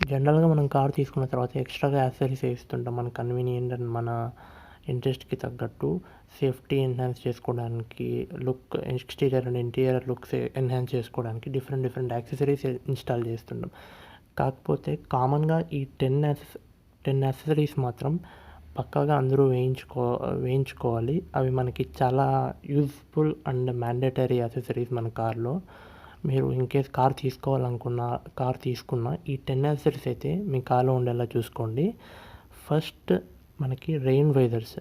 జనరల్‌గా మనం కార్ తీసుకున్న తర్వాత ఎక్స్‌ట్రాగా యాక్సెసరీస్ ఏస్తుంటాం. మన కన్వీనియంట్ అండ్ మన ఇంట్రెస్ట్‌కి తగ్గట్టు సేఫ్టీ ఎన్హాన్స్ చేసుకోవడానికి, exterior and interior looks enhance చేసుకోవడానికి డిఫరెంట్ యాక్సెసరీస్ ఇన్‌స్టాల్ చేస్తుంటాం. కాకపోతే కామన్‌గా ఈ 10 యాక్సెసరీస్ మాత్రం పక్కాగా అందరూ వేయించుకోవాలి. అవి మనకి చాలా యూజ్‌ఫుల్ అండ్ మ్యాండేటరీ యాక్సెసరీస్ మన కార్‌లో. మీరు ఇన్‌కేస్ కార్ తీసుకున్న ఈ 10 యాక్సెసరీస్ అయితే మీ కార్‌లో ఉండేలా చూసుకోండి. ఫస్ట్ మనకి rain visors.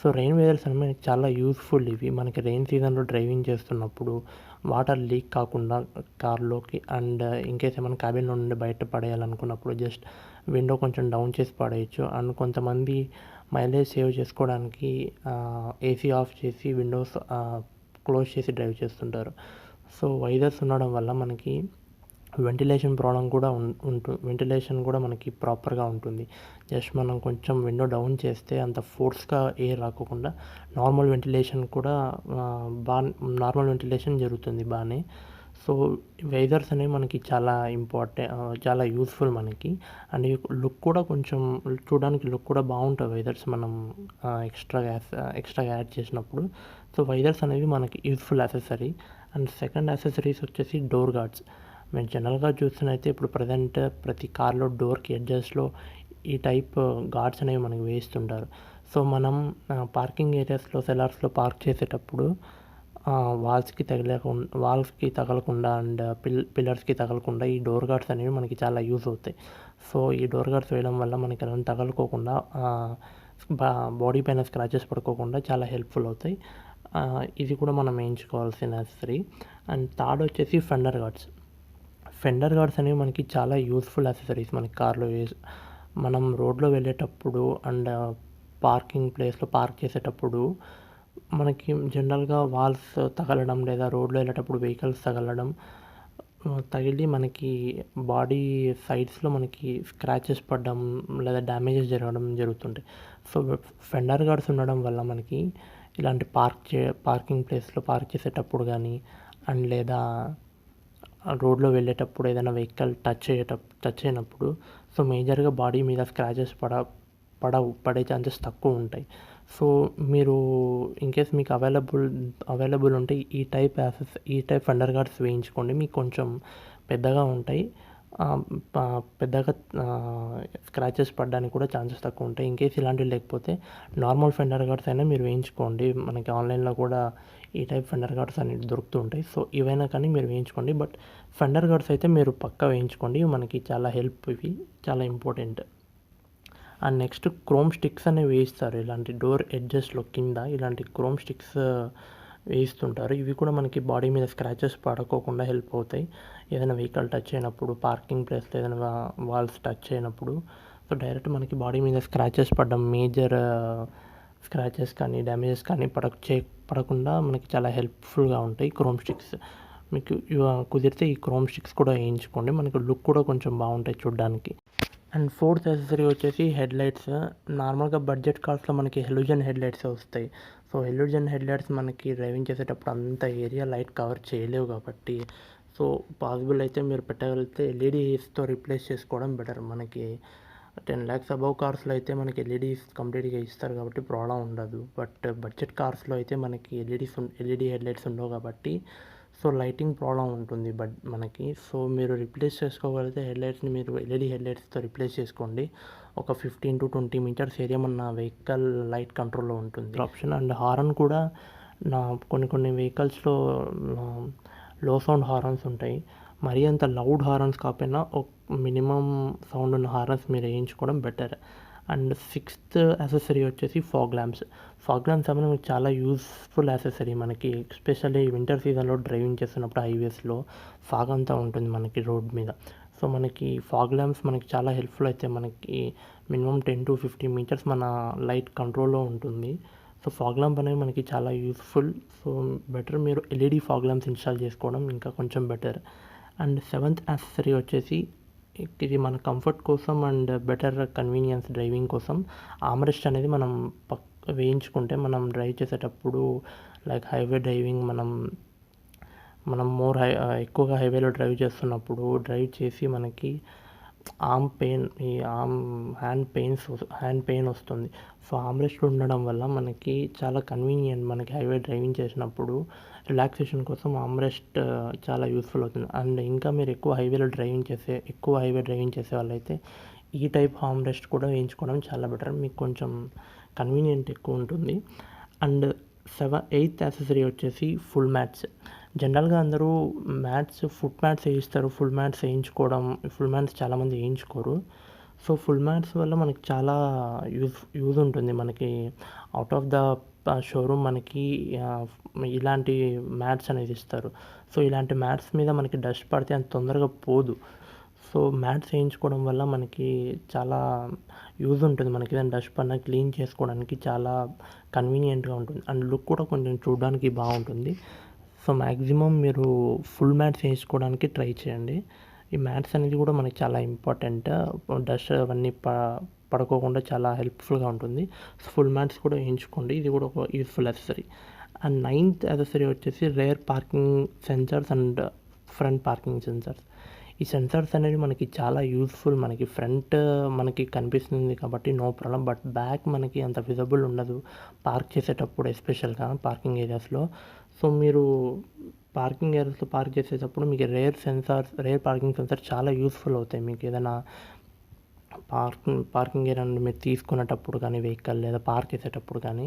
So, rain visors అనేవి మనకి చాలా యూజ్‌ఫుల్ ఇవి. మనకి రెయిన్ సీజన్‌లో డ్రైవింగ్ చేస్తున్నప్పుడు వాటర్ లీక్ కాకుండా కార్‌లోకి అండ్ ఇన్‌కేస్ ఏమైనా క్యాబిన్‌లో నుండి బయట పడేయాలనుకున్నప్పుడు జస్ట్ విండో కొంచెం డౌన్ చేసి పడేయొచ్చు. అండ్ కొంతమంది మైలేజ్ సేవ్ చేసుకోవడానికి ఏసీ ఆఫ్ చేసి విండోస్ క్లోజ్ చేసి డ్రైవ్ చేస్తుంటారు. సో, వైజర్స్ ఉండడం వల్ల మనకి వెంటిలేషన్ ప్రాబ్లమ్ కూడా వెంటిలేషన్ కూడా మనకి ప్రాపర్‌గా ఉంటుంది. జస్ట్ మనం కొంచెం విండో డౌన్ చేస్తే అంత ఫోర్స్‌గా ఎయిర్ రాకోకుండా నార్మల్ వెంటిలేషన్ కూడా నార్మల్ వెంటిలేషన్ జరుగుతుంది బానే. సో, వైజర్స్ అనేవి మనకి చాలా యూజ్‌ఫుల్ మనకి. అండ్ లుక్ కూడా కొంచెం చూడడానికి లుక్ కూడా బాగుంటాయి వైజర్స్ మనం ఎక్స్ట్రాగా యాడ్ చేసినప్పుడు. సో, వైజర్స్ అనేవి మనకి useful accessory. And second accessories వచ్చేసి డోర్ గార్డ్స్. మీరు జనరల్‌గా చూస్తున్నైతే ఇప్పుడు ప్రెజెంట్ ప్రతి కార్‌లో డోర్‌కి ఎడ్జెస్‌లో ఈ టైప్ గార్డ్స్ అనేవి మనకి వేస్తుంటారు. సో, మనం పార్కింగ్ ఏరియాస్‌లో, సెలార్స్‌లో పార్క్ చేసేటప్పుడు వాల్స్‌కి తగలకుండా అండ్ పిల్లర్స్‌కి తగలకుండా ఈ డోర్ గార్డ్స్ అనేవి మనకి చాలా యూజ్ అవుతాయి. సో, ఈ డోర్ గార్డ్స్ వేయడం వల్ల మనకి ఎలాంటి తగలుకోకుండా బాడీ పైన స్క్రాచెస్ పడుకోకుండా చాలా హెల్ప్‌ఫుల్ అవుతాయి. ఇది కూడా మనం వేయించుకోవాల్సిన యాక్సెసరీ. అండ్ థర్డ్ వచ్చేసి ఫెండర్ గార్డ్స్ అనేవి మనకి చాలా యూజ్‌ఫుల్ యాక్సెసరీస్ మనకి కార్‌లో మనం రోడ్లో వెళ్ళేటప్పుడు అండ్ పార్కింగ్ ప్లేస్‌లో పార్క్ చేసేటప్పుడు మనకి జనరల్‌గా వాల్స్ తగలడం లేదా రోడ్లో వెళ్ళేటప్పుడు వెహికల్స్ తగిలి మనకి బాడీ సైడ్స్‌లో మనకి స్క్రాచెస్ పడడం లేదా డ్యామేజెస్ జరగడం జరుగుతుంటాయి. సో, ఫెండర్ గార్డ్స్ ఉండడం వల్ల మనకి ఇలాంటి పార్కింగ్ ప్లేస్‌లో పార్క్ చేసేటప్పుడు కానీ అండ్ లేదా రోడ్లో వెళ్ళేటప్పుడు ఏదైనా వెహికల్ టచ్ అయినప్పుడు సో, మేజర్‌గా బాడీ మీద స్క్రాచెస్ పడే ఛాన్సెస్ తక్కువ ఉంటాయి. సో, మీరు ఇన్‌కేస్ మీకు అవైలబుల్ ఉంటే ఈ టైప్ ఫెండర్ గార్డ్స్ వేయించుకోండి. మీకు కొంచెం పెద్దగా ఉంటాయి. పెద్దగా స్క్రాచెస్ పడడానికి కూడా ఛాన్సెస్ తక్కువ ఉంటాయి. ఇన్‌కేస్ ఇలాంటివి లేకపోతే నార్మల్ ఫెండర్ గార్డ్స్ అయినా మీరు వేయించుకోండి. మనకి ఆన్‌లైన్‌లో కూడా ఈ టైప్ ఫెండర్ గార్డ్స్ అనేవి దొరుకుతూ ఉంటాయి. సో, ఇవైనా కానీ మీరు వేయించుకోండి. బట్ ఫెండర్ గార్డ్స్ అయితే మీరు పక్కా వేయించుకోండి. మనకి చాలా ఇవి చాలా important. And next chrome sticks అనేవి వేయిస్తారు. ఇలాంటి డోర్ ఎడ్జెస్‌లో కింద ఇలాంటి క్రోమ్ స్టిక్స్ వేయిస్తుంటారు. ఇవి కూడా మనకి బాడీ మీద స్క్రాచెస్ పడకోకుండా హెల్ప్ అవుతాయి. ఏదైనా వెహికల్ టచ్ అయినప్పుడు, పార్కింగ్ ప్లేస్‌లో ఏదైనా వాల్స్ టచ్ అయినప్పుడు సో, డైరెక్ట్ మనకి బాడీ మీద స్క్రాచెస్ పడడం మేజర్ స్క్రాచెస్ కానీ, డ్యామేజెస్ కానీ పడకుండా మనకి చాలా హెల్ప్‌ఫుల్‌గా ఉంటాయి క్రోమ్ స్టిక్స్. మీకు కుదిరితే ఈ క్రోమ్ స్టిక్స్ కూడా వేయించుకోండి. మనకి లుక్ కూడా కొంచెం బాగుంటాయి చూడడానికి. అండ్ ఫోర్త్ యాక్సెసరీ వచ్చేసి హెడ్లైట్స్. నార్మల్‌గా బడ్జెట్ కార్స్‌లో మనకి హెలోజన్ హెడ్లైట్సే వస్తాయి. సో, హెలోజన్ హెడ్లైట్స్ మనకి డ్రైవింగ్ చేసేటప్పుడు అంత ఏరియా లైట్ కవర్ చేయలేవు కాబట్టి సో, పాసిబుల్ అయితే మీరు పెట్టగలిగితే ఎల్ఈడీస్‌తో రీప్లేస్ చేసుకోవడం బెటర్. మనకి 10 lakhs అబోవ్ కార్స్‌లో అయితే మనకి ఎల్ఈడీస్ కంప్లీట్‌గా ఇస్తారు కాబట్టి ప్రాబ్లమ్ ఉండదు. బట్ బడ్జెట్ కార్స్‌లో అయితే మనకి ఎల్ఈడీ హెడ్లైట్స్ ఉండవు కాబట్టి సో, లైటింగ్ ప్రాబ్లమ్ ఉంటుంది మనకి. సో, మీరు రీప్లేస్ చేసుకోగలిగితే హెడ్లైట్స్‌ని మీరు ఎల్ఈడీ హెడ్లైట్స్‌తో రీప్లేస్ చేసుకోండి. ఒక 15-20 మీటర్స్ ఏరియా మన వెహికల్ లైట్ కంట్రోల్‌లో ఉంటుంది ఆప్షన్. అండ్ హారన్ కూడా కొన్ని వెహికల్స్‌లో లో సౌండ్ హారన్స్ ఉంటాయి. మరీ అంత లౌడ్ హారన్స్ కాకపోయినా మినిమమ్ సౌండ్ ఉన్న హారన్స్ మీరు వేయించుకోవడం బెటర్. అండ్ సిక్స్త్ యాక్సెసరీ వచ్చేసి ఫాగ్ ల్యాంప్స్ అనేది మనకి చాలా యూస్ఫుల్ యాక్సెసరీ. మనకి ఎస్పెషల్లీ వింటర్ సీజన్లో డ్రైవింగ్ చేస్తున్నప్పుడు హైవేస్లో ఫాగ్ అంతా ఉంటుంది మనకి రోడ్ మీద. సో, మనకి ఫాగ్ ల్యాంప్స్ మనకి చాలా హెల్ప్ఫుల్ అయితే మనకి మినిమం 10-15 మీటర్స్ మన లైట్ కంట్రోల్లో ఉంటుంది. సో, ఫాగ్ ల్యాంప్ అనేవి మనకి చాలా యూస్ఫుల్. సో, బెటర్ మీరు ఎల్ఈడీ ఫాగ్ ల్యాంప్స్ ఇన్స్టాల్ చేసుకోవడం ఇంకా కొంచెం బెటర్. అండ్ సెవెంత్ యాక్సెసరీ వచ్చేసి ఇది మన కంఫర్ట్ కోసం అండ్ బెటర్ కన్వీనియన్స్ డ్రైవింగ్ కోసం ఆర్మ్రెస్ట్ అనేది మనం వేయించుకుంటే మనం డ్రైవ్ చేసేటప్పుడు లైక్ హైవే డ్రైవింగ్ మనం ఎక్కువగా హైవేలో డ్రైవ్ చేస్తున్నప్పుడు డ్రైవ్ చేసి మనకి ఈ హ్యాండ్ పెయిన్ వస్తుంది. సో ఆర్మ్‌రెస్ట్ ఉండడం వల్ల మనకి చాలా కన్వీనియంట్. మనకి హైవే డ్రైవింగ్ చేసినప్పుడు రిలాక్సేషన్ కోసం ఆర్మ్‌రెస్ట్ చాలా యూస్‌ఫుల్ అవుతుంది. అండ్ ఇంకా మీరు ఎక్కువ హైవే డ్రైవింగ్ చేసే వాళ్ళైతే ఈ టైప్ ఆర్మ్‌రెస్ట్ కూడా వేయించుకోవడం చాలా బెటర్. మీకు కొంచెం కన్వీనియంట్ ఎక్కువ ఉంటుంది. అండ్ ఎయిత్ యాక్సెసరీ వచ్చేసి ఫుల్ మ్యాట్స్. జనరల్గా అందరూ ఫుట్ మ్యాట్స్ వేయిస్తారు. ఫుల్ మ్యాట్స్ చాలామంది వేయించుకోరు. సో ఫుల్ మ్యాట్స్ వల్ల మనకి చాలా యూజ్ ఉంటుంది. మనకి అవుట్ ఆఫ్ ద షోరూమ్ మనకి ఇలాంటి మ్యాట్స్ అనేది ఇస్తారు. సో ఇలాంటి మ్యాట్స్ మీద మనకి డస్ట్ పడితే అంత తొందరగా పోదు. సో మ్యాట్స్ వేయించుకోవడం వల్ల మనకి చాలా యూజ్ ఉంటుంది. మనకి ఏదైనా డస్ట్ పడినా క్లీన్ చేసుకోవడానికి చాలా కన్వీనియంట్గా ఉంటుంది. అండ్ లుక్ కూడా కొంచెం చూడడానికి బాగుంటుంది. సో మ్యాక్సిమం మీరు ఫుల్ మ్యాట్స్ వేసుకోవడానికి ట్రై చేయండి. ఈ మ్యాట్స్ అనేది కూడా మనకి చాలా ఇంపార్టెంట్. డస్ట్ అవన్నీ పడుకోకుండా చాలా హెల్ప్ఫుల్గా ఉంటుంది. సో ఫుల్ మ్యాట్స్ కూడా వేయించుకోండి. ఇది కూడా ఒక useful accessory. And ninth accessory వచ్చేసి rear parking sensors and front parking sensors. ఈ సెన్సర్స్ అనేవి మనకి చాలా యూస్ఫుల్. మనకి కనిపిస్తుంది కాబట్టి నో ప్రాబ్లం. బట్ బ్యాక్ మనకి అంత విజిబుల్ ఉండదు పార్క్ చేసేటప్పుడు, ఎస్పెషల్గా పార్కింగ్ ఏరియాస్లో. సో మీరు పార్కింగ్ ఏరియాస్లో పార్క్ చేసేటప్పుడు మీకు రేర్ పార్కింగ్ సెన్సర్ చాలా యూస్ఫుల్ అవుతాయి. మీకు ఏదైనా పార్కింగ్ ఏరియా నుండి మీరు తీసుకునేటప్పుడు కానీ వెహికల్, లేదా పార్క్ చేసేటప్పుడు కానీ.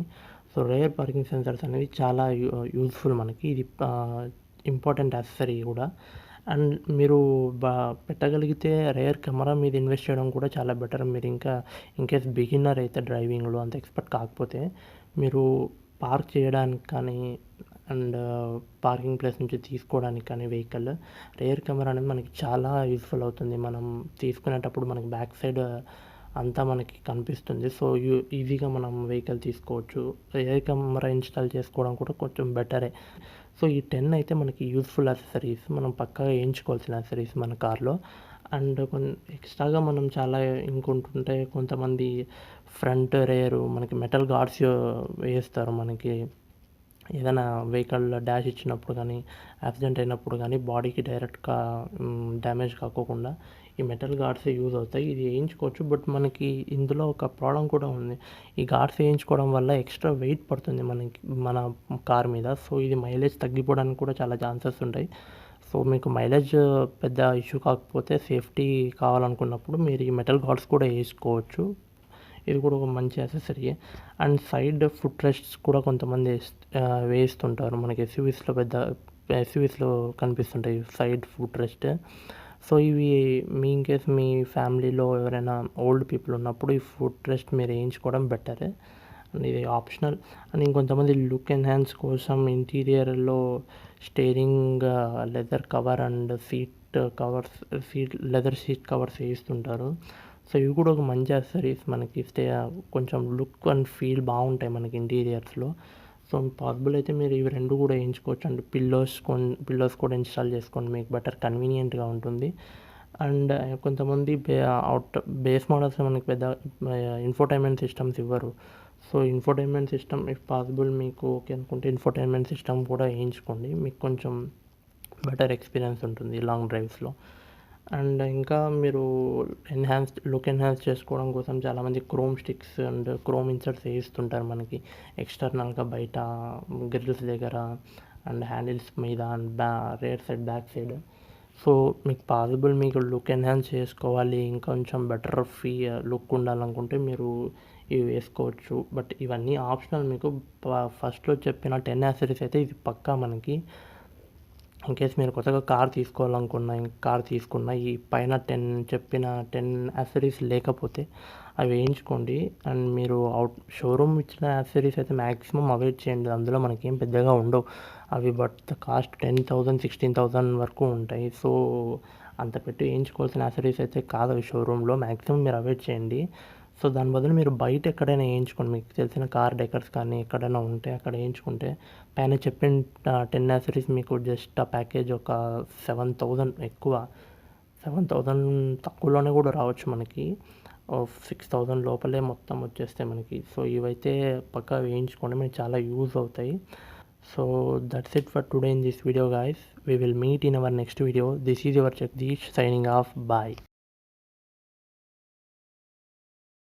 సో రేర్ పార్కింగ్ సెన్సర్స్ అనేవి చాలా యూస్ఫుల్ మనకి. ఇది ఇంపార్టెంట్ యాక్సెసరీ కూడా. అండ్ మీరు పెట్టగలిగితే రేర్ కెమెరా మీద ఇన్వెస్ట్ చేయడం కూడా చాలా బెటర్. మీరు ఇన్కేస్ బిగినర్ అయితే డ్రైవింగ్లో అంత ఎక్స్పర్ట్ కాకపోతే, మీరు పార్క్ చేయడానికి కానీ అండ్ పార్కింగ్ ప్లేస్ నుంచి తీసుకోవడానికి కానీ వెహికల్, రేర్ కెమెరా అనేది మనకి చాలా యూస్ఫుల్ అవుతుంది. మనం తీసుకునేటప్పుడు మనకి బ్యాక్ సైడ్ అంతా మనకి కనిపిస్తుంది. సో ఈజీగా మనం వెహికల్ తీసుకోవచ్చు. రేర్ కెమెరా ఇన్స్టాల్ చేసుకోవడం కూడా కొంచెం బెటరే. సో ఈ 10 అయితే మనకి యూస్ఫుల్ యాక్సెసరీస్, మనం పక్కాగా వేయించుకోవాల్సిన యాక్సెసరీస్ మన కార్లో. అండ్ ఎక్స్ట్రాగా మనం చాలా ఇంకుంటుంటే కొంతమంది ఫ్రంట్ రేరు మనకి మెటల్ గార్డ్స్ వేస్తారు. మనకి ఏదైనా వెహికల్ డాష్ ఇచ్చినప్పుడు కానీ, యాక్సిడెంట్ అయినప్పుడు కానీ బాడీకి డైరెక్ట్గా డ్యామేజ్ కాకోకుండా ఈ మెటల్ గార్డ్స్ యూజ్ అవుతాయి. ఇది వేయించుకోవచ్చు. బట్ మనకి ఇందులో ఒక ప్రాబ్లం కూడా ఉంది. ఈ గార్డ్స్ వేయించుకోవడం వల్ల ఎక్స్ట్రా వెయిట్ పడుతుంది మన కార్ మీద. సో ఇది మైలేజ్ తగ్గిపోవడానికి కూడా చాలా ఛాన్సెస్ ఉంటాయి. సో మీకు మైలేజ్ పెద్ద ఇష్యూ కాకపోతే, సేఫ్టీ కావాలనుకున్నప్పుడు మీరు ఈ మెటల్ గార్డ్స్ కూడా వేసుకోవచ్చు. ఇది కూడా ఒక మంచి యాక్సెసరీయే. అండ్ సైడ్ ఫుట్ రెస్ట్స్ కూడా కొంతమంది వేస్తుంటారు. మనకి ఎస్యూవీస్లో కనిపిస్తుంటాయి సైడ్ ఫుట్ రెస్ట్. సో ఇవి ఇన్కేస్ మీ ఫ్యామిలీలో ఎవరైనా ఓల్డ్ పీపుల్ ఉన్నప్పుడు ఈ ఫుట్ రెస్ట్ మీరు వేయించుకోవడం బెటరే. అండ్ ఇది ఆప్షనల్. అండ్ ఇంకొంతమంది లుక్ ఎన్హాన్స్ కోసం ఇంటీరియర్లో steering leather cover and leather seat covers వేస్తుంటారు. సో ఇవి కూడా ఒక మంచి యాక్సెసరీస్. మనకి కొంచెం లుక్ అండ్ ఫీల్ బాగుంటాయి మనకి ఇంటీరియర్స్లో. సో పాసిబుల్ అయితే మీరు ఇవి రెండు కూడా వేయించుకోవచ్చు. అండ్ పిల్లోస్ కూడా ఇన్స్టాల్ చేసుకోండి, మీకు బెటర్ కన్వీనియంట్గా ఉంటుంది. అండ్ కొంతమంది బేస్ మోడల్స్ మనకి పెద్ద ఇన్ఫోటైన్మెంట్ సిస్టమ్స్ ఇవ్వరు. So infotainment system if possible మీకు ఓకే అనుకుంటే ఇన్ఫోటైన్మెంట్ సిస్టమ్ కూడా వేయించుకోండి. మీకు కొంచెం బెటర్ ఎక్స్పీరియన్స్ ఉంటుంది లాంగ్ డ్రైవ్స్లో. అండ్ ఇంకా మీరు లుక్ ఎన్హాన్స్ చేసుకోవడం కోసం చాలామంది chrome sticks and chrome inserts వేయిస్తుంటారు మనకి ఎక్స్టర్నల్గా బయట గ్రిల్స్ దగ్గర అండ్ హ్యాండిల్స్ మీద and rear side, back side. So మీకు లుక్ ఎన్హాన్స్ చేసుకోవాలి, ఇంకొంచెం బెటర్ లుక్ ఉండాలనుకుంటే మీరు ఇవి వేసుకోవచ్చు. బట్ ఇవన్నీ ఆప్షనల్. మీకు ఫస్ట్లో చెప్పిన 10 యాక్సెసరీస్ అయితే ఇది పక్కా మనకి. ఇన్కేస్ మీరు కొత్తగా కార్ తీసుకున్న ఈ పైన 10 యాక్సెసరీస్ లేకపోతే అవి వేయించుకోండి. అండ్ మీరు షోరూమ్ ఇచ్చిన యాక్సెసరీస్ అయితే మ్యాక్సిమం అవాయిడ్ చేయండి. అందులో మనకేం పెద్దగా ఉండవు అవి. బట్ కాస్ట్ 10,000 16,000 వరకు ఉంటాయి. సో అంత పెట్టి వేయించుకోవాల్సిన యాక్సెసరీస్ అయితే కాదు అవి షోరూంలో. మ్యాక్సిమం మీరు అవాయిడ్ చేయండి. సో దాని బదులు మీరు బయట ఎక్కడైనా వేయించుకోండి. మీకు తెలిసిన కార్ డెకర్స్ కానీ ఎక్కడైనా ఉంటే అక్కడ వేయించుకుంటే పైన చెప్పిన 10 యాక్సెసరీస్ మీకు జస్ట్ ఆ ప్యాకేజ్ ఒక 7,000 7,000 తక్కువలోనే కూడా రావచ్చు మనకి. 6,000 లోపలే మొత్తం వచ్చేస్తాయి మనకి. సో ఇవైతే పక్కా వేయించుకోండి, మీకు చాలా యూజ్ అవుతాయి. So that's it for today in this video guys. We will meet in our next video. This is your Jagdish signing off. Bye.